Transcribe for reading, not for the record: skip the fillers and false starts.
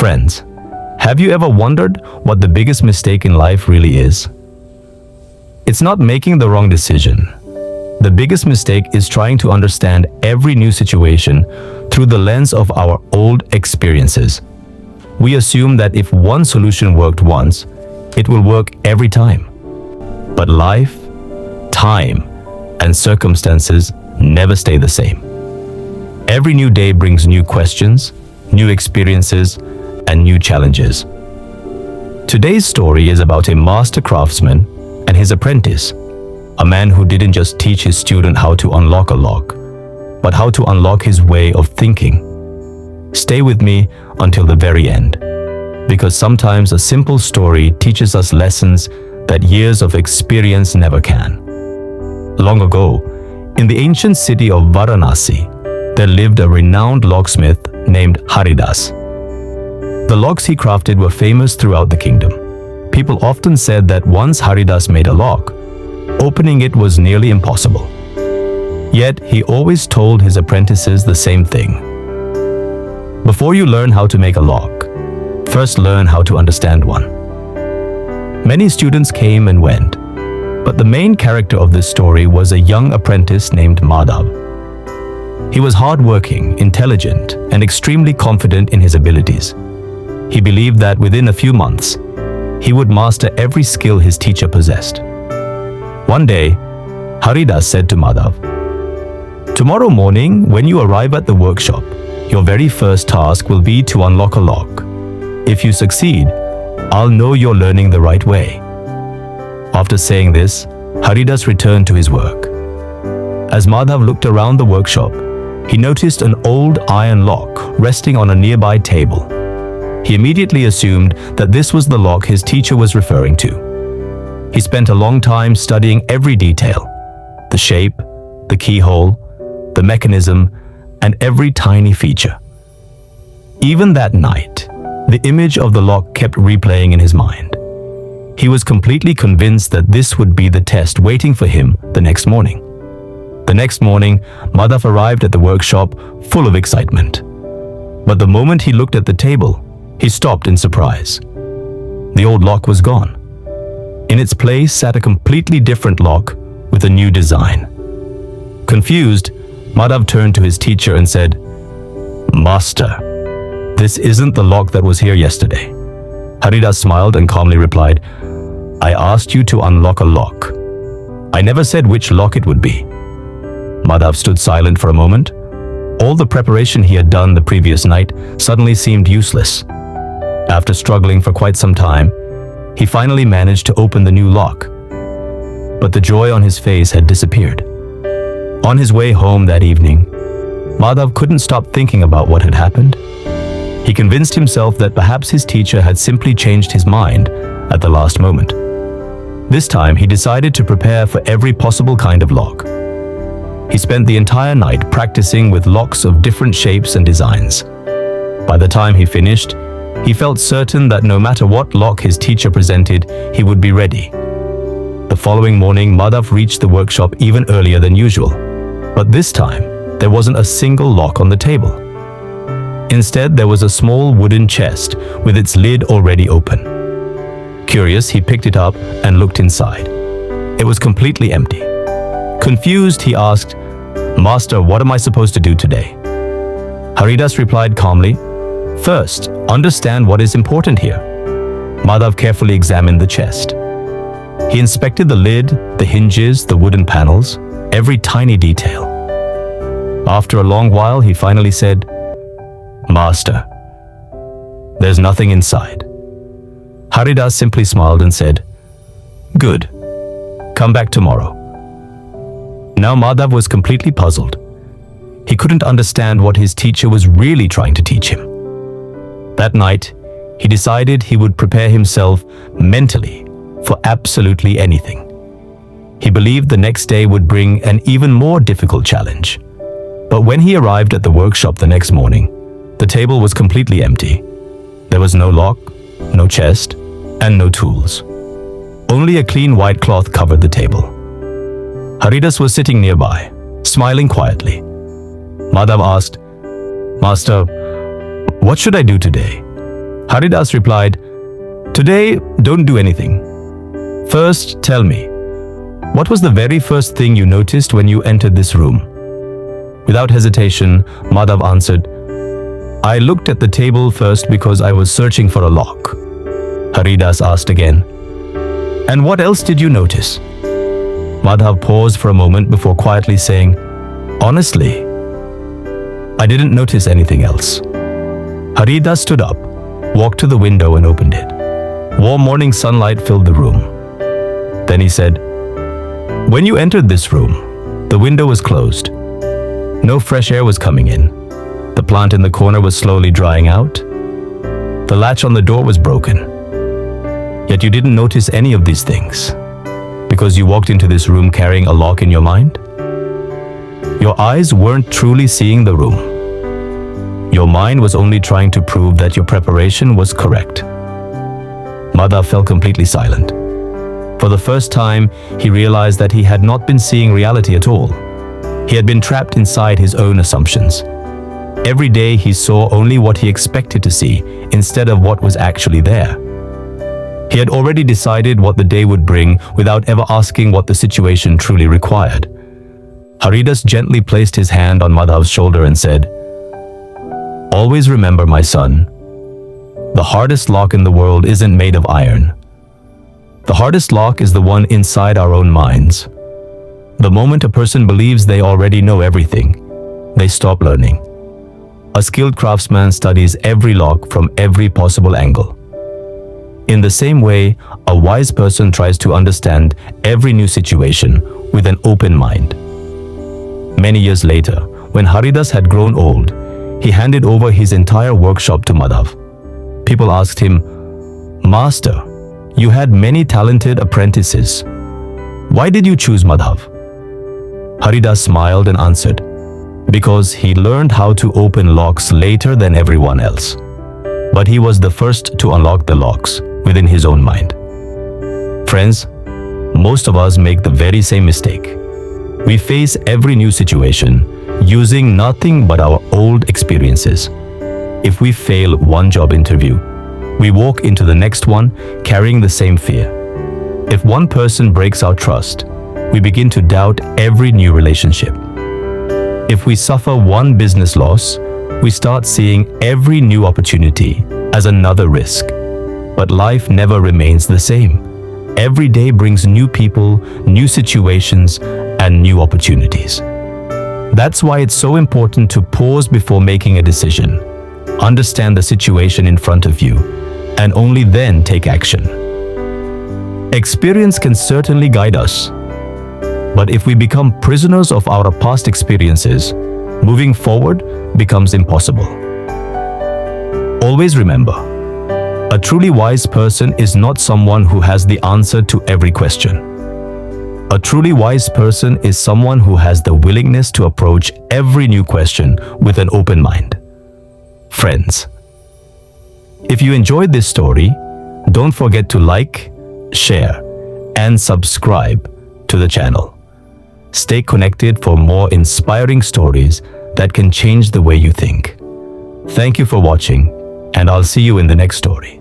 Friends, have you ever wondered what the biggest mistake in life really is? It's not making the wrong decision. The biggest mistake is trying to understand every new situation through the lens of our old experiences. We assume that if one solution worked once, it will work every time. But life, time, and circumstances never stay the same. Every new day brings new questions, new experiences, and new challenges. Today's story is about a master craftsman and his apprentice, a man who didn't just teach his student how to unlock a lock, but how to unlock his way of thinking. Stay with me until the very end, because sometimes a simple story teaches us lessons that years of experience never can. Long ago, in the ancient city of Varanasi, there lived a renowned locksmith named Haridas. The locks he crafted were famous throughout the kingdom. People often said that once Haridas made a lock, opening it was nearly impossible. Yet he always told his apprentices the same thing. Before you learn how to make a lock, first learn how to understand one. Many students came and went, but the main character of this story was a young apprentice named Madhav. He was hardworking, intelligent, and extremely confident in his abilities. He believed that within a few months, he would master every skill his teacher possessed. One day, Haridas said to Madhav, "Tomorrow morning, when you arrive at the workshop, your very first task will be to unlock a lock. If you succeed, I'll know you're learning the right way." After saying this, Haridas returned to his work. As Madhav looked around the workshop, he noticed an old iron lock resting on a nearby table. He immediately assumed that this was the lock his teacher was referring to. He spent a long time studying every detail: the shape, the keyhole, the mechanism, and every tiny feature. Even that night, the image of the lock kept replaying in his mind. He was completely convinced that this would be the test waiting for him the next morning. The next morning, Madhav arrived at the workshop full of excitement. But the moment he looked at the table, he stopped in surprise. The old lock was gone. In its place sat a completely different lock with a new design. Confused, Madhav turned to his teacher and said, "Master, this isn't the lock that was here yesterday." Haridas smiled and calmly replied, "I asked you to unlock a lock. I never said which lock it would be." Madhav stood silent for a moment. All the preparation he had done the previous night suddenly seemed useless. After struggling for quite some time, he finally managed to open the new lock. But the joy on his face had disappeared. On his way home that evening, Madhav couldn't stop thinking about what had happened. He convinced himself that perhaps his teacher had simply changed his mind at the last moment. This time, he decided to prepare for every possible kind of lock. He spent the entire night practicing with locks of different shapes and designs. By the time he finished, he felt certain that no matter what lock his teacher presented, he would be ready. The following morning, Madhav reached the workshop even earlier than usual. But this time, there wasn't a single lock on the table. Instead, there was a small wooden chest with its lid already open. Curious, he picked it up and looked inside. It was completely empty. Confused, he asked, "Master, what am I supposed to do today?" Haridas replied calmly, "First, understand what is important here." Madhav carefully examined the chest. He inspected the lid, the hinges, the wooden panels, every tiny detail. After a long while, he finally said, "Master, there's nothing inside." Haridas simply smiled and said, "Good. Come back tomorrow." Now Madhav was completely puzzled. He couldn't understand what his teacher was really trying to teach him. That night, he decided he would prepare himself mentally for absolutely anything. He believed the next day would bring an even more difficult challenge. But when he arrived at the workshop the next morning, the table was completely empty. There was no lock, no chest, and no tools. Only a clean white cloth covered the table. Haridas was sitting nearby, smiling quietly. Madhav asked, "Master, what should I do today?" Haridas replied, "Today, don't do anything. First, tell me, what was the very first thing you noticed when you entered this room?" Without hesitation, Madhav answered, "I looked at the table first because I was searching for a lock." Haridas asked again, "And what else did you notice?" Madhav paused for a moment before quietly saying, "Honestly, I didn't notice anything else." Haridas stood up, walked to the window and opened it. Warm morning sunlight filled the room. Then he said, "When you entered this room, the window was closed. No fresh air was coming in. The plant in the corner was slowly drying out. The latch on the door was broken. Yet you didn't notice any of these things because you walked into this room carrying a lock in your mind. Your eyes weren't truly seeing the room. Your mind was only trying to prove that your preparation was correct." Madhav fell completely silent. For the first time, he realized that he had not been seeing reality at all. He had been trapped inside his own assumptions. Every day he saw only what he expected to see instead of what was actually there. He had already decided what the day would bring without ever asking what the situation truly required. Haridas gently placed his hand on Madhav's shoulder and said, "Always remember, my son, the hardest lock in the world isn't made of iron. The hardest lock is the one inside our own minds. The moment a person believes they already know everything, they stop learning. A skilled craftsman studies every lock from every possible angle. In the same way, a wise person tries to understand every new situation with an open mind." Many years later, when Haridas had grown old, he handed over his entire workshop to Madhav. People asked him, "Master, you had many talented apprentices. Why did you choose Madhav?" Haridas smiled and answered, "Because he learned how to open locks later than everyone else. But he was the first to unlock the locks within his own mind." Friends, most of us make the very same mistake. We face every new situation using nothing but our old experiences. If we fail one job interview, we walk into the next one carrying the same fear. If one person breaks our trust, we begin to doubt every new relationship. If we suffer one business loss, we start seeing every new opportunity as another risk. But life never remains the same. Every day brings new people, new situations, and new opportunities. That's why it's so important to pause before making a decision. Understand the situation in front of you, and only then take action. Experience can certainly guide us, but if we become prisoners of our past experiences, moving forward becomes impossible. Always remember, a truly wise person is not someone who has the answer to every question. A truly wise person is someone who has the willingness to approach every new question with an open mind. Friends, if you enjoyed this story, don't forget to like, share, and subscribe to the channel. Stay connected for more inspiring stories that can change the way you think. Thank you for watching, and I'll see you in the next story.